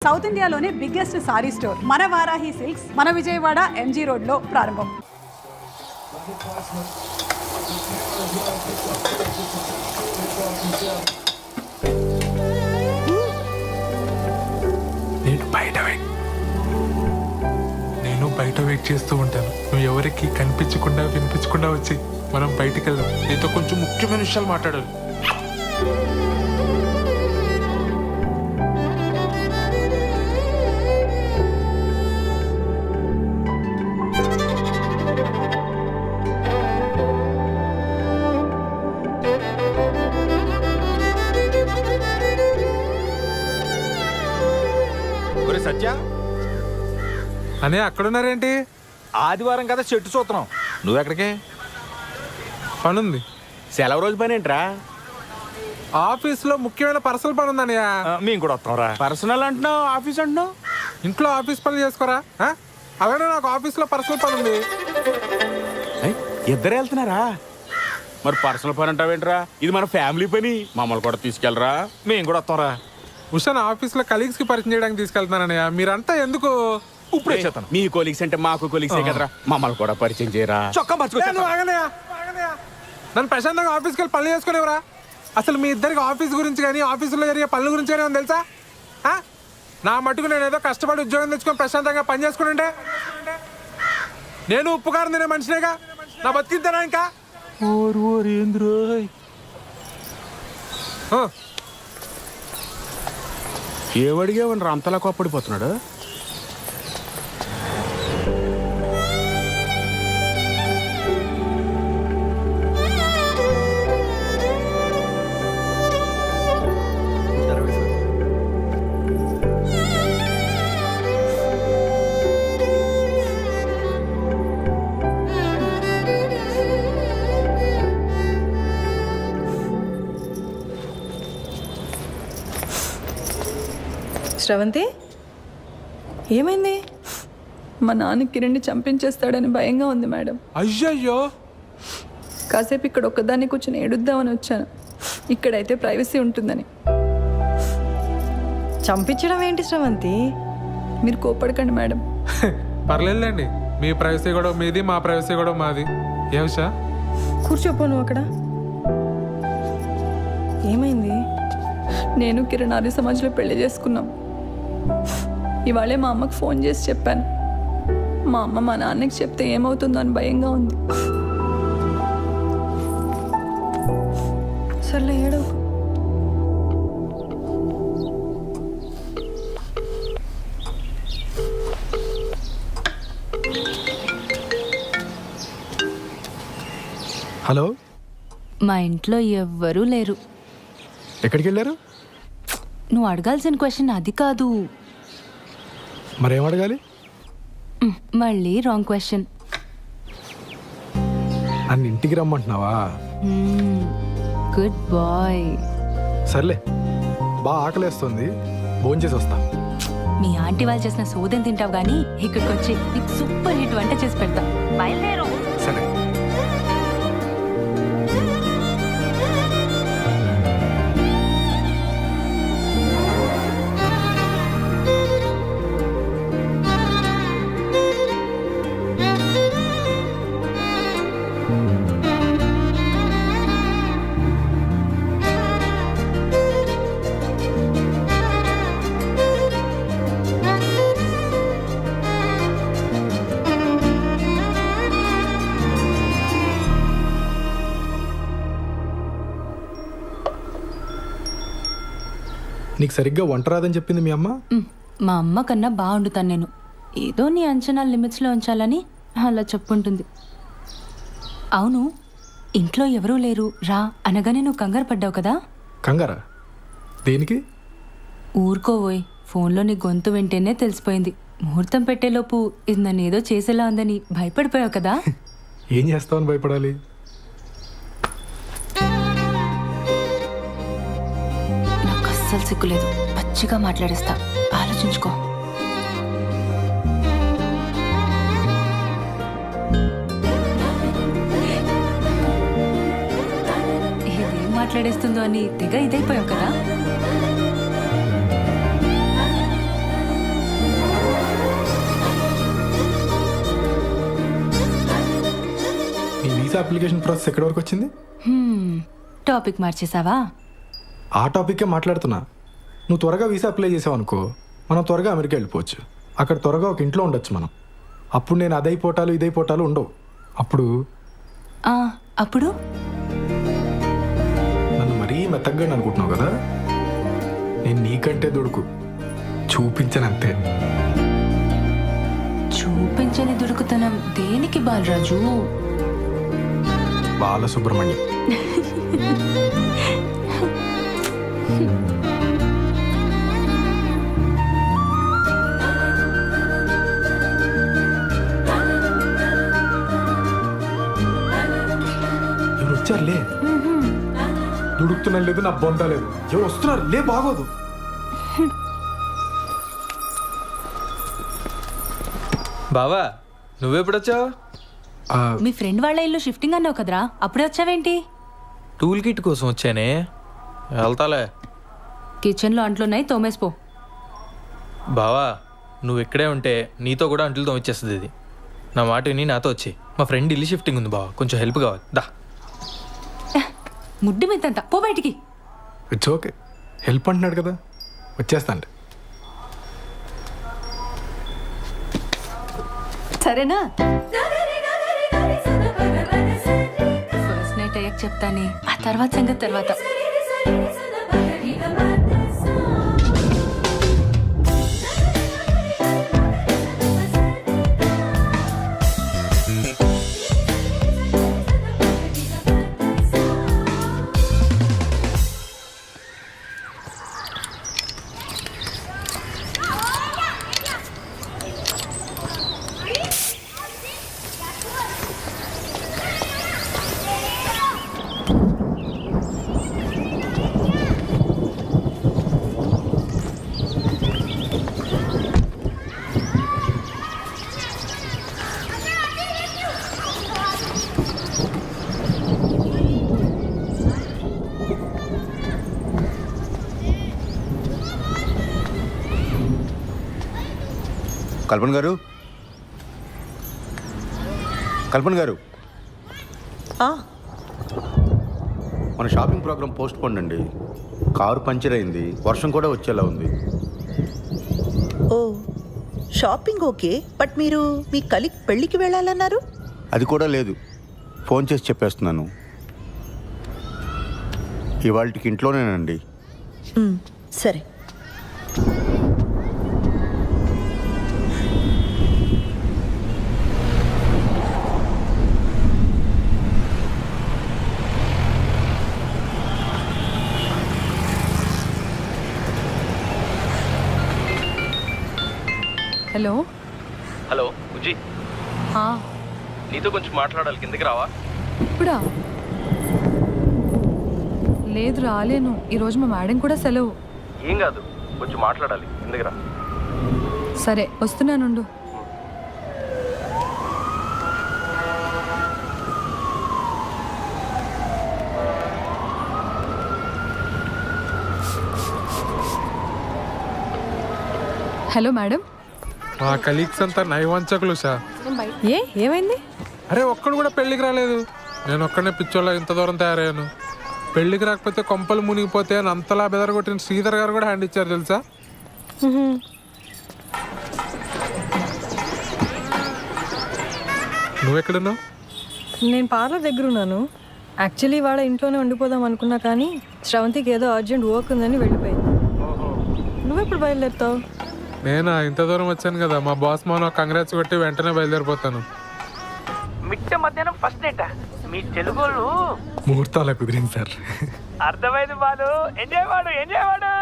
South ఇండియాలోనే biggest sorry store మన Varahi silks మన విజయవాడ ఎంజీ రోడ్ లో ప్రారంభం. నేను బయట వెయిట్ చేస్తూ ఉంటాను. నువ్వు ఎవరికి కనిపించకుండా వినిపించకుండా వచ్చి మనం బయటికి వెళ్దాం. నీతో కొంచెం ముఖ్యమైన విషయాలు మాట్లాడాలి. సత్య అనే అక్కడున్నారేంటి? ఆదివారం కదా చెట్టు చూస్తున్నాం. నువ్వెక్కడికే? పనుంది. సెలవు రోజు పని ఏంట్రా? ఆఫీస్లో ముఖ్యమైన పర్సనల్ పని ఉందన్నయ్య. మేము కూడా వస్తాంరా. పర్సనల్ అంటున్నావు, ఆఫీస్ అంటున్నావు. ఇంట్లో ఆఫీస్ పనులు చేసుకోరా? అలానే నాకు ఆఫీస్లో పర్సనల్ పని ఉంది. ఇద్దరు వెళ్తున్నారా? మరి పర్సనల్ పని అంటావేంట్రా? ఇది మన ఫ్యామిలీ పని. మమ్మల్ని కూడా తీసుకెళ్ళరా, మేము కూడా వస్తాంరా. ఉషాన్ ఆఫీస్లో కలీగ్స్ కి పరిచయం చేయడానికి తీసుకెళ్తున్నానన్నయ్య. మీరంతా ఎందుకు ఇప్పుడు వచ్చేస్తాను. మీ కొలీగ్స్ అంటే మాకు కొలీగ్సే కదరా, మమ్మల్ని కూడా పరిచయం చేయరా. చొక్కా నన్ను ప్రశాంతంగా ఆఫీస్కి వెళ్ళి పనులు చేసుకునేవరా? అసలు మీ ఇద్దరికి ఆఫీస్ గురించి కానీ ఆఫీసులో జరిగే పనుల గురించి కానీ ఉంది తెలుసా? నా మటుకు నేను ఏదో కష్టపడి ఉద్యోగం తెచ్చుకొని ప్రశాంతంగా పని చేసుకుంటే నేను ఉప్పుకారం తినే మనిషినేగా. నా బతికిద్దానా ఇంకా? ఏమడిగేవని అంతలా కోప్పడిపోతున్నాడు? శ్రవంతి, ఏమైంది? మా నాన్న కిరణ్ని చంపించేస్తాడని భయంగా ఉంది మేడం. అయ్యయ్యో. కాసేపు ఇక్కడ ఒక్కదాన్ని కూర్చొని ఏడుద్దామని వచ్చాను. ఇక్కడైతే ప్రైవసీ ఉంటుందని. చంపించడం ఏంటి శ్రవంతి? మీరు కోపడకండి మేడం. పర్లేదులేండి. మీ ప్రైవసీ కూడా మీది, మా ప్రైవసీ కూడా మాది. ఏ ఉషా? కూర్చోపో నువ్వు అక్కడ. ఏమైంది? నేను కిరణ్ ఆర్య సమాజ్లో పెళ్లి చేసుకున్నాం. ఇవాళే మా అమ్మకు ఫోన్ చేసి చెప్పాను. మా అమ్మ మా నాన్నకి చెప్తే ఏమవుతుందో అని భయంగా ఉంది. సర్లే ఏడో. హలో, మా ఇంట్లో ఎవ్వరూ లేరు. ఎక్కడికి వెళ్ళారు? నువ్వు అడగాల్సిన క్వశ్చన్ అది కాదు. మరేం అడగాలి? మళ్ళీ రాంగ్ క్వశ్చన్. అన్ని ఇంటికి రమ్మంటున్నావా? Good bye. సర్లే, బాగా ఆకలేస్తుంది, భోంచేసి వస్తా. మీ ఆంటీ వాళ్ళు చేసిన సోదం తింటావు కానీ ఇక్కడికి వచ్చి నీకు సూపర్ హిట్ వంట చేసి పెడతా. బయలుదేరు. సరే. నీకు సరిగ్గా వంట రాదని చెప్పింది మీ అమ్మ? మా అమ్మ కన్నా బాగుండుతాను నేను. ఏదో నీ అంచనా లిమిట్స్లో ఉంచాలని అలా చెప్పుంటుంది. అవును, ఇంట్లో ఎవరూ లేరు రా అనగానే నువ్వు కంగారు పడ్డావు కదా? కంగారా? దేనికి? ఊరుకోవోయ్, ఫోన్లో నీ గొంతు వింటేనే తెలిసిపోయింది. ముహూర్తం పెట్టేలోపు ఇది నన్ను ఏదో చేసేలా ఉందని భయపడిపోయావు కదా? ఏం చేస్తావని భయపడాలి? నాకు అస్సలు సిగ్గులేదు. పచ్చిగా మాట్లాడేస్తా, ఆలోచించుకో. ఇదేం మాట్లాడేస్తుందో అని తెగ ఇదైపోయావు కదా? వీసా అప్లికేషన్ ప్రాసెస్ ఎక్కడి వరకు వచ్చింది? టాపిక్ మార్చేసావా? ఆ టాపిక్కే మాట్లాడుతున్నా. నువ్వు త్వరగా వీసా అప్లై చేసావు అనుకో, మనం త్వరగా అమెరికా వెళ్ళిపోవచ్చు. అక్కడ త్వరగా ఒక ఇంట్లో ఉండొచ్చు మనం. అప్పుడు నేను అదైపోటాలు ఇదైపోటాలు ఉండవు. అప్పుడు ఆ, అప్పుడు నన్ను మరీ మెత్తగ్గా అనుకుంటున్నావు కదా, నేను నీకంటే దుడుకు చూపించనంతే. చూపించని దుడుకుతనం దేనికి బాలరాజు? బాలసుబ్రహ్మణ్యం. ఎవరు వచ్చారులే. దుడుకుతున్నా లేదు, నా బొంద లేదు. ఎవరు వస్తున్నారు లే, బాగోదు. బావా నువ్వెప్పుడొచ్చావు? ఆ, మీ ఫ్రెండ్ వాళ్ళ ఇల్లు షిఫ్టింగ్ అన్నావు కదరా, అప్పుడే వచ్చావేంటి? టూల్ కిట్ కోసం వచ్చానే, వెళ్తాలే. కిచెన్లో అంట్లున్నాయి, తోమేసిపో. బావా నువ్వు ఇక్కడే ఉంటే నీతో కూడా అంట్లు తోమిచ్చేస్తుంది ఇది. నా మాట విని నాతో వచ్చి, మా ఫ్రెండ్ ఇల్లు షిఫ్టింగ్ ఉంది బావా, కొంచెం హెల్ప్ కావాలి. దా. ముడ్డి మీదంతా పో బయటికి. ఇట్స్ ఓకే, హెల్ప్ అంటున్నాడు కదా, వచ్చేస్తాను. సరేనా? ఫస్ట్ నైట్ అయ్యాక చెప్తానే, ఆ తర్వాత సంగతి తర్వాత. కల్పన గారు, కల్పన గారు, మన షాపింగ్ ప్రోగ్రామ్ పోస్ట్ పోన్ అండి. కారు పంచర్ అయింది, వర్షం కూడా వచ్చేలా ఉంది. ఓ షాపింగ్ ఓకే, బట్ మీరు మీ కలీగ్ పెళ్ళికి వెళ్ళాలన్నారు. అది కూడా లేదు, ఫోన్ చేసి చెప్పేస్తున్నాను. ఇవాళకి ఇంట్లోనేనండి. సరే. హలో. హలో బుజ్జి, ఆ, నీతో కొంచెం మాట్లాడాలి, కిందకి రావా? ఇప్పుడా? లేదు రాలేను, ఈరోజు మా మేడం కూడా సెలవు. ఏం కాదు, కొంచెం మాట్లాడాలి, కిందకి రా. సరే వస్తున్నానుండు. Hello madam. మా కలీగ్స్ అంతా నైవంచకులు సార్. ఏమైంది? అరే ఒక్కడు కూడా పెళ్ళికి రాలేదు. నేను ఒక్కడనే పిచ్చోళ్ళ ఇంత దూరం తయారయ్యాను. పెళ్ళికి రాకపోతే కొంపలు మునిగిపోతే అని అంతలా బెదరగొట్టిన శ్రీధర్ గారు కూడా హ్యాండ్ ఇచ్చారు తెలుసా. నువ్వెక్కడున్నావు? నేను పార్లర్ దగ్గర ఉన్నాను. యాక్చువల్లీ వాళ్ళ ఇంట్లోనే ఉండిపోదాం అనుకున్నా, కానీ శ్రవంతికి ఏదో అర్జెంట్ వర్క్ ఉందని వెళ్ళిపోయింది. నువ్వెప్పుడు బయలుదేరుతావు? నేనా ఇంత దూరం వచ్చాను కదా, మా బాస్ మౌన కంగ్రాట్స్ కొట్టి వెంటనే బయలుదేరిపోతాను. మిట్ట మధ్యాహ్నం ఫస్ట్ నైట్ మీ తెలుగు ముహూర్తాల కుదిరింది సార్. అర్థమైంది బాలు. ఎంజాయ్ వాడు, ఎంజాయ్ వాడు.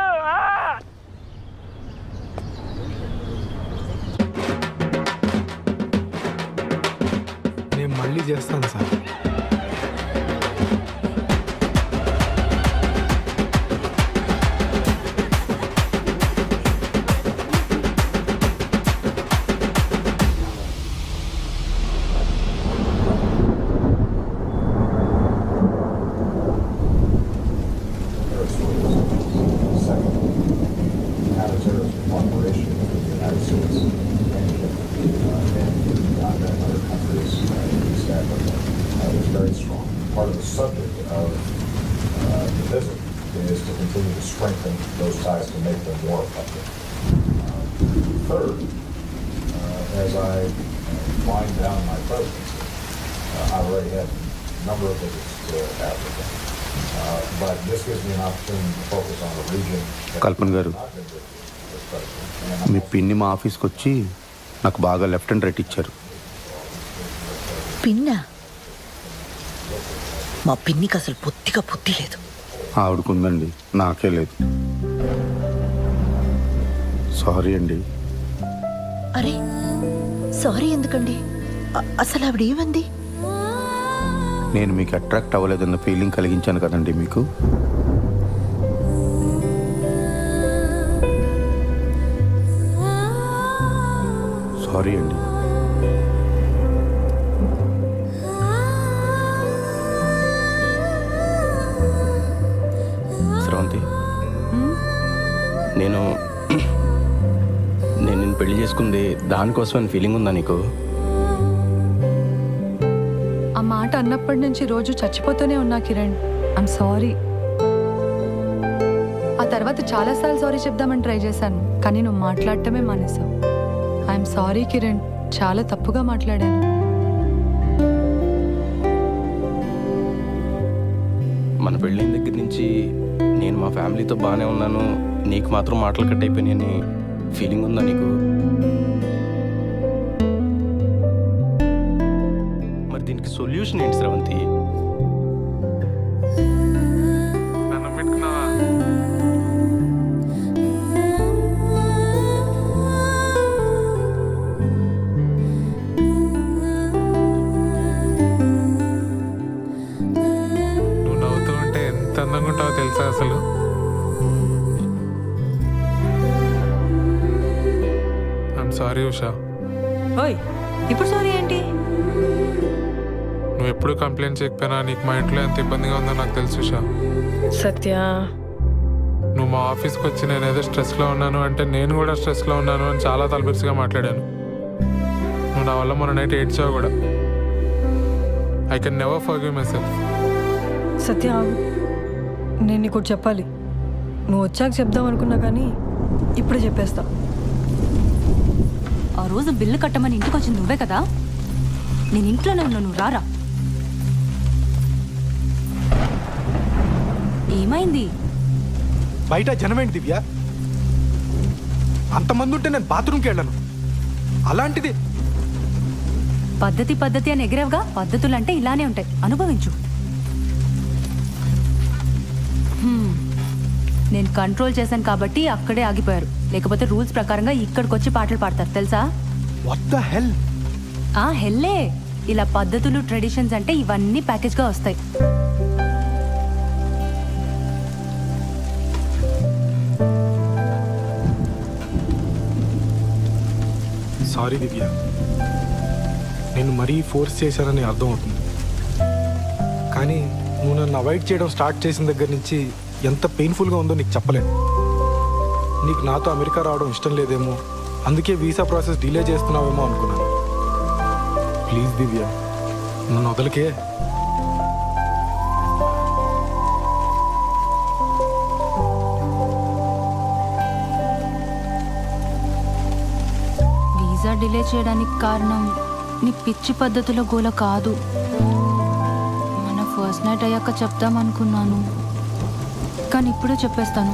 నేను మళ్ళీ చేస్తాను sir. subject of the visit is to continue to strengthen those ties to make them more effective. Third, as I wind down my presidency, I already had a number of visits to Africa, but this gives me an opportunity to focus on a region that కల్పన్ గారు, has not been visited as president. మీ పిన్ని మా ఆఫీస్కి వచ్చి నాకు బాగా left and right ఇచ్చారు. పిన్నా? మా పిన్నికి అసలు బొత్తిగా బుద్ధి లేదు. ఆవిడకుందండి, నాకే లేదు. సారీ అండి. అరే సారీ ఎందుకండి? అసలు ఆవిడ ఏమంది? నేను మీకు అట్రాక్ట్ అవ్వలేదన్న ఫీలింగ్ కలిగించాను కదండి మీకు. సారీ అండి. స్రవంతి, నేను నిన్ను పెళ్లి చేసుకుంది దానికోసం అని ఫీలింగ్ ఉందా నీకు? ఆ మాట అన్నప్పటి నుంచి రోజు చచ్చిపోతూనే ఉన్నా కిరణ్. I'm sorry. ఆ తర్వాత చాలాసార్లు సారీ చెప్దామని ట్రై చేశాను, కానీ నువ్వు మాట్లాడటమే మానేశావు. ఐఎమ్ సారీ కిరణ్, చాలా తప్పుగా మాట్లాడాను. మన పెళ్ళైన దగ్గర నుంచి నేను మా ఫ్యామిలీతో బాగానే ఉన్నాను, నీకు మాత్రం మాటలు కట్ అయిపోయినాయని ఫీలింగ్ ఉందా నీకు? మరి దీనికి సొల్యూషన్ ఏంటి స్రవంతి? నన్ను పెట్టుకున్నావా? నువ్వు నవ్వుతూ ఉంటే ఎంత అందంగా ఉంటావో తెలుసా అసలు. I'm sorry Usha. ఓయ్, ఇప్పుడు సారీ ఏంటి? నువ్వు ఎప్పుడు కంప్లైంట్ చేయకపోయినా నీకు మా ఇంట్లో ఎంత ఇబ్బందిగా ఉందో నాకు తెలుసు ఉషా. సత్య, నువ్వు మా ఆఫీస్కి వచ్చి నేను ఏదో స్ట్రెస్లో ఉన్నాను అంటే నేను కూడా స్ట్రెస్లో ఉన్నాను అని చాలా తలబిరుసుగా మాట్లాడాను. నువ్వు నా వల్ల మొన్న నైట్ ఏడ్చావు కూడా. I can never forgive myself. Satya ఆగు. నేను నీకు ఒకటి చెప్పాలి. నువ్వు వచ్చాక చెప్దాం అనుకున్నా కానీ ఇప్పుడే చెప్పేస్తా. ఆ రోజు బిల్లు కట్టమని ఇంటికి వచ్చింది నువ్వే కదా? నేను ఇంట్లోనే ఉన్నా, నువ్వు రారా. ఏమైంది? బయట జనమేంటి దివ్య? అంతమంది ఉంటే నేను బాత్రూమ్కి వెళ్ళాను. అలాంటిది పద్ధతి అని ఎగిరేవుగా. పద్ధతులు అంటే ఇలానే ఉంటాయి, అనుభవించు. నేను కంట్రోల్ చేశాను కాబట్టి అక్కడే ఆగిపోయారు, లేకపోతే రూల్స్ ప్రకారంగా ఇక్కడికి వచ్చి పాటలు పాడతారు తెలుసా? What the hell? హెల్లే. ఇలా పద్ధతులు ట్రెడిషన్స్ అంటే ఇవన్నీ ప్యాకేజ్గా వస్తాయి. సారీ దివ్య, నేను మరీ ఫోర్స్ చేశానని అర్థం అవుతుంది. కానీ నువ్వు నన్ను అవాయిడ్ చేయడం స్టార్ట్ చేసిన దగ్గర నుంచి ఎంత పెయిన్ఫుల్గా ఉందో నీకు చెప్పలేను. నీకు నాతో అమెరికా రావడం ఇష్టం లేదేమో, అందుకే వీసా ప్రాసెస్ డిలే చేస్తున్నావేమో అనుకున్నాను. ప్లీజ్ దివ్య, నన్ను వదలకే. వీసా డిలే చేయడానికి కారణం నీ పిచ్చి పద్ధతిలో గోల కాదు. మన ఫస్ట్ నైట్ అయ్యాక చెప్తామనుకున్నాను, కానీ ఇప్పుడే చెప్పేస్తాను.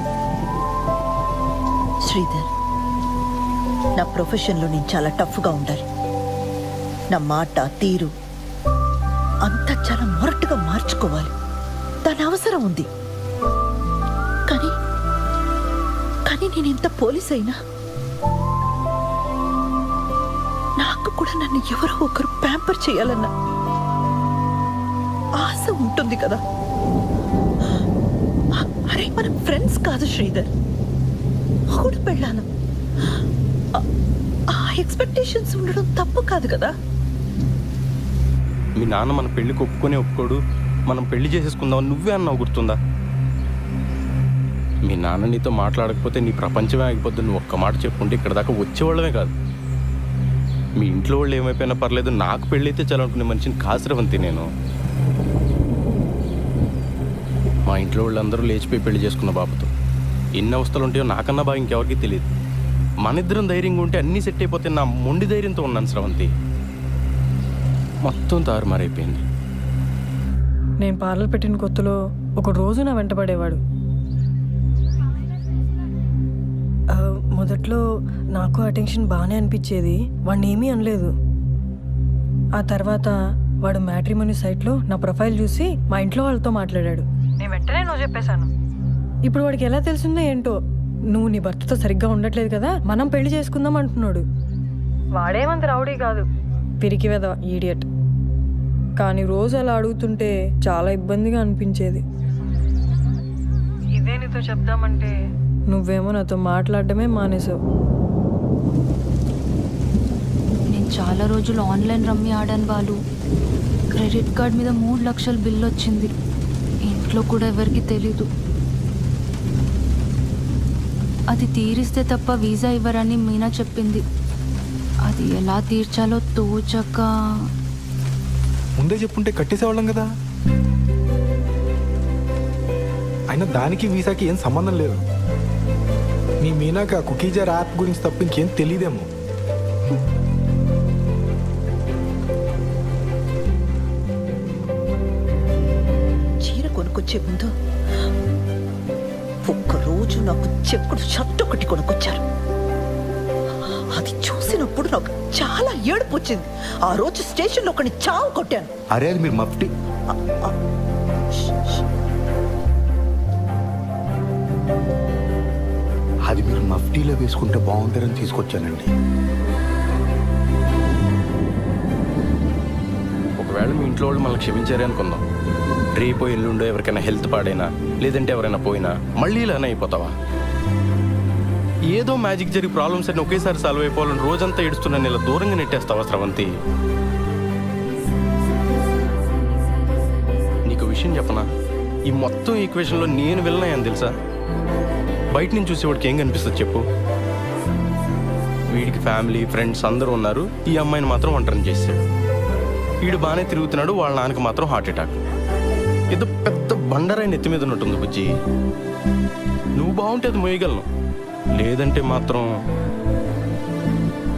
శ్రీధర్, నా ప్రొఫెషన్లో నేను చాలా టఫ్గా ఉండాలి. నా మాట తీరు అంతా చాలా మొరటుగా మార్చుకోవాలి. దాని అవసరం ఉంది. కానీ కానీ నేను ఎంత పోలీస్ అయినా నాకు కూడా నన్ను ఎవరో ఒకరు ప్యాంపర్ చేయాలన్న ఆశ ఉంటుంది కదా. అరే మనం ఫ్రెండ్స్ కాదు శ్రీధర్, కూడా పెళ్ళాను. ఆ ఎక్స్పెక్టేషన్స్ ఉండడం తప్పు కాదు కదా. మీ నాన్న మన పెళ్ళికి ఒప్పుకోడు, మనం పెళ్లి చేసేసుకుందాం నువ్వే అన్నావు, గుర్తుందా? మీ నాన్న నీతో మాట్లాడకపోతే నీ ప్రపంచమే ఆగిపోద్దు నువ్వు ఒక్క మాట చెప్పుకుంటే ఇక్కడ దాకా వచ్చేవాళ్ళమే కాదు. మీ ఇంట్లో వాళ్ళు ఏమైపోయినా పర్లేదు, నాకు పెళ్ళైతే చాలా అనుకునే మనిషిని కాసురవంతి నేను. మా ఇంట్లో వాళ్ళందరూ లేచిపోయి పెళ్లి చేసుకున్న బాబుతో ఎన్ని అవస్థలు ఉంటాయో నాకన్నా బాగా ఇంకెవరికి తెలియదు. మన ఇద్దరం ధైర్యంగా ఉంటే అన్నీ సెట్ అయిపోతే నా మొండి ధైర్యంతో ఉన్నాను స్రవంతి. మొత్తం తారుమారైపోయింది. నేను పార్లర్ పెట్టిన కొత్తలో ఒక రోజు నా వెంటపడేవాడు. మొదట్లో నాకు ఆ టెన్షన్ బాగానే అనిపించేది, వాడిని ఏమీ అనలేదు. ఆ తర్వాత వాడు మ్యాట్రిమోనీ సైట్లో నా ప్రొఫైల్ చూసి మా ఇంట్లో వాళ్ళతో మాట్లాడాడు. నేను వెంటనే నువ్వు చెప్పేశాను. ఇప్పుడు వాడికి ఎలా తెలిసిందో ఏంటో, నువ్వు నీ భర్తతో సరిగ్గా ఉండట్లేదు కదా, మనం పెళ్లి చేసుకుందాం అంటున్నాడు. వాడేమంత రౌడీ కాదు, పిరికి వెధవ, ఈడియట్. కానీ రోజు అలా అడుగుతుంటే చాలా ఇబ్బందిగా అనిపించేది. ఇదే నీతో చెప్దామంటే నువ్వేమో నాతో మాట్లాడడమే మానేసావు. నేను చాలా రోజులు ఆన్లైన్ రమ్మీ ఆడాను వాళ్ళు. క్రెడిట్ కార్డ్ మీద 3 లక్షల బిల్ వచ్చింది. ఇంట్లో కూడా ఎవరికి తెలీదు. అది తీరిస్తే తప్ప వీసా ఇవ్వరని మీనా చెప్పింది. అది ఎలా తీర్చాలో తోచక. ముందే చెప్పుంటే కట్టేసేవాళ్ళం కదా. అయినా దానికి వీసాకి ఏం సంబంధం లేదు. మీ మీనాక కుకీజర్ యాప్ గురించి తప్ప ఇంకేం తెలియదేమో. చీర కొనుక్కొచ్చే ముందు ఒక్కరోజు నాకు చెక్కుడు షర్ట్ ఒకటి కొనుక్కొచ్చారు. అది చూసినప్పుడు నాకు చాలా ఏడుపు వచ్చింది. ఆ రోజు స్టేషన్లో ఒకని చావు కొట్టాను. అరే అది మీరు మఫ్టీ అది మీరు మఫ్టీలో వేసుకుంటే బాగుంటారని తీసుకొచ్చానండి. ఒకవేళ మీ ఇంట్లో వాళ్ళు మనల్ని క్షమించారే అనుకుందాం. రేపో ఎల్లుండో ఎవరికైనా హెల్త్ పాడైనా లేదంటే ఎవరైనా పోయినా మళ్ళీ ఇలానే అయిపోతావా? ఏదో మ్యాజిక్ జరిగి ప్రాబ్లమ్స్ అన్ని ఒకేసారి సాల్వ్ అయిపోవాలని రోజంతా ఏడుస్తున్నా ఇలా దూరంగా నెట్టేస్తావా స్రవంతి? నీకు విషయం చెప్పనా, ఈ మొత్తం ఈక్వేషన్లో నేను వెళ్ళినాయని తెలుసా? బయట నుంచి చూసేవాడికి ఏం కనిపిస్తుంది చెప్పు? వీడికి ఫ్యామిలీ ఫ్రెండ్స్ అందరూ ఉన్నారు, ఈ అమ్మాయిని మాత్రం ఒంటరిని చేశాడు. వీడు బాగానే తిరుగుతున్నాడు, వాళ్ళ నాన్నకి మాత్రం హార్ట్ అటాక్. ఏదో పెద్ద బండరాయి నెత్తి మీద ఉన్నట్టుంది బుజ్జి. నువ్వు బాగుంటే అది మోయగలను, లేదంటే మాత్రం.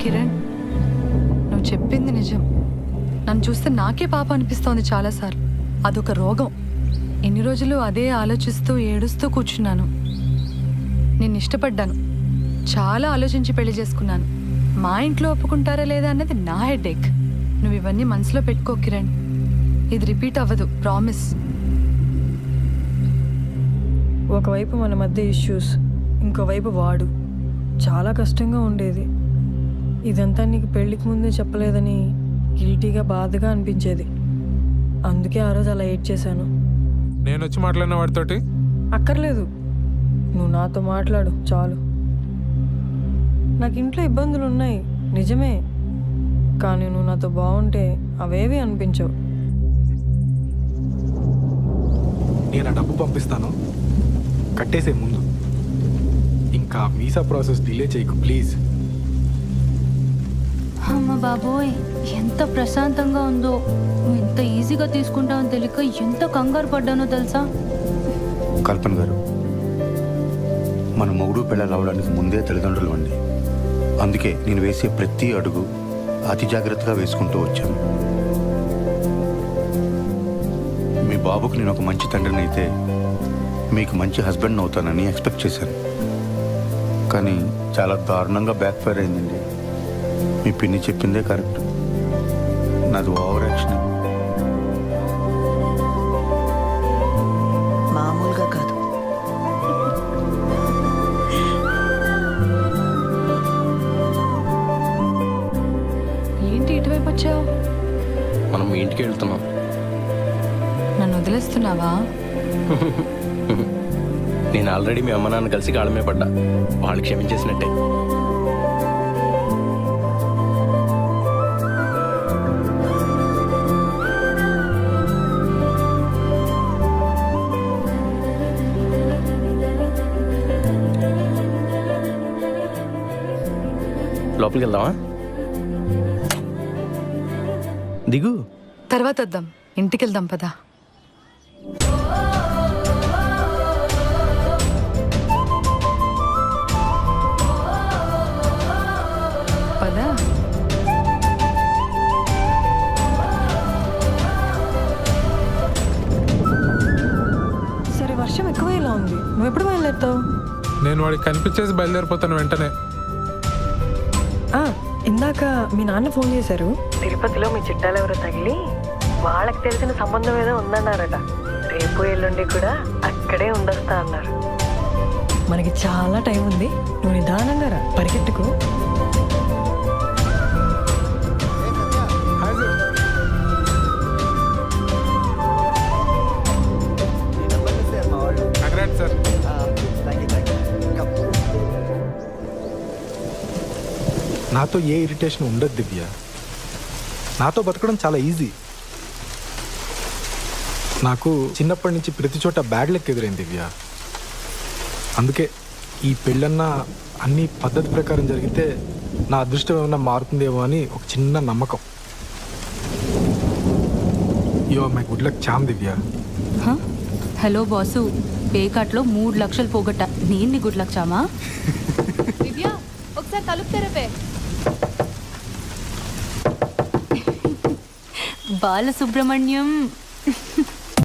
కిరణ్, నువ్వు చెప్పింది నిజం. నన్ను చూస్తే నాకే పాప అనిపిస్తోంది చాలాసార్లు. అదొక రోగం. ఎన్ని రోజులు అదే ఆలోచిస్తూ ఏడుస్తూ కూర్చున్నాను. నేను ఇష్టపడ్డాను, చాలా ఆలోచించి పెళ్లి చేసుకున్నాను. మా ఇంట్లో ఒప్పుకుంటారా లేదా అన్నది నా హెడేక్. నువ్వు ఇవన్నీ మనసులో పెట్టుకో కిరణ్. ఇది రిపీట్ అవ్వదు, ప్రామిస్. ఒకవైపు మన మధ్య ఇష్యూస్, ఇంకోవైపు వాడు. చాలా కష్టంగా ఉండేది. ఇదంతా నీకు పెళ్ళికి ముందే చెప్పలేదని గిల్టీగా బాధగా అనిపించేది. అందుకే ఆ రోజు అలా ఏడ్ చేశాను. నేను వచ్చి మాట్లాడిన వాడితోటి అక్కర్లేదు, నువ్వు నాతో మాట్లాడు చాలు. నాకు ఇంట్లో ఇబ్బందులు ఉన్నాయి నిజమే, కానీ నువ్వు నాతో బాగుంటే అవేవి అనిపించవు. నేను ఆ డబ్బు పంపిస్తాను, కట్టేసే ముందు. ఇంకా వీసా ప్రాసెస్ డిలే చేయకు ప్లీజ్. అమ్మ బాబోయ్, ఎంత ప్రశాంతంగా ఉందో. నువ్వు ఇంత ఈజీగా తీసుకుంటావని తెలియక ఎంత కంగారు పడ్డానో తెలుసా? కల్పన గారు, మన మొగుడు పిల్లలు అవడానికి ముందే తల్లిదండ్రులు అండి. అందుకే నేను వేసే ప్రతి అడుగు అతి జాగ్రత్తగా వేసుకుంటూ వచ్చాను. మీ బాబుకు నేను ఒక మంచి తండ్రిని అయితే మీకు మంచి హస్బెండ్ అవుతానని ఎక్స్పెక్ట్ చేశాను. కానీ చాలా దారుణంగా బ్యాక్ ఫైర్ అయిందండి. మీ పిన్ని చెప్పిందే కరెక్ట్, నాది ఓవర్ యాక్షన్. మామూలుగా కాదు. ఏంటి ఇటువైపు వచ్చావు? మనం మీ ఇంటికి వెళ్తున్నాం. నన్ను వదిలేస్తున్నావా? నేను ఆల్రెడీ మీ అమ్మ నాన్న కలిసి కాళ్ళమే పడ్డా, వాళ్ళు క్షమించేసినట్టే. లోపలికి వెళ్దామా? దిగు. తర్వాత వద్దాం, ఇంటికి వెళ్దాం పదా. వాడికి కనిపించేసి బయలుదేరిపోతాను వెంటనే. ఇందాక మీ నాన్న ఫోన్ చేశారు. తిరుపతిలో మీ చుట్టాలు ఎవరో తగిలి వాళ్ళకి తెలిసిన సంబంధం ఏదో ఉందన్నారట. రేపు ఎల్లుండి కూడా అక్కడే ఉండొస్తా అన్నారు. మనకి చాలా టైం ఉంది, నువ్వు నిదానంగా రా, పరిగెట్టుకు. Congrats, sir. నాతో ఏ ఇరిటేషన్ ఉండదు దివ్య. నాతో బతకడం చాలా ఈజీ. నాకు చిన్నప్పటి నుంచి ప్రతి చోట బ్యాడ్ లెక్క ఎదురైంది దివ్య. అందుకే ఈ పెళ్ళన్నా అన్ని పద్ధతి ప్రకారం జరిగితే నా అదృష్టం ఏమన్నా మారుతుందేమో అని ఒక చిన్న నమ్మకం. Yo my good luck charm Divya. Hello boss, పేకాట్లో 3 లక్షలు పోగొట్ట. నేను గుడ్ లక్ చామా? దివ్య ఒకసారి తలుపు తెరపే. బాలసుబ్రహ్మణ్యం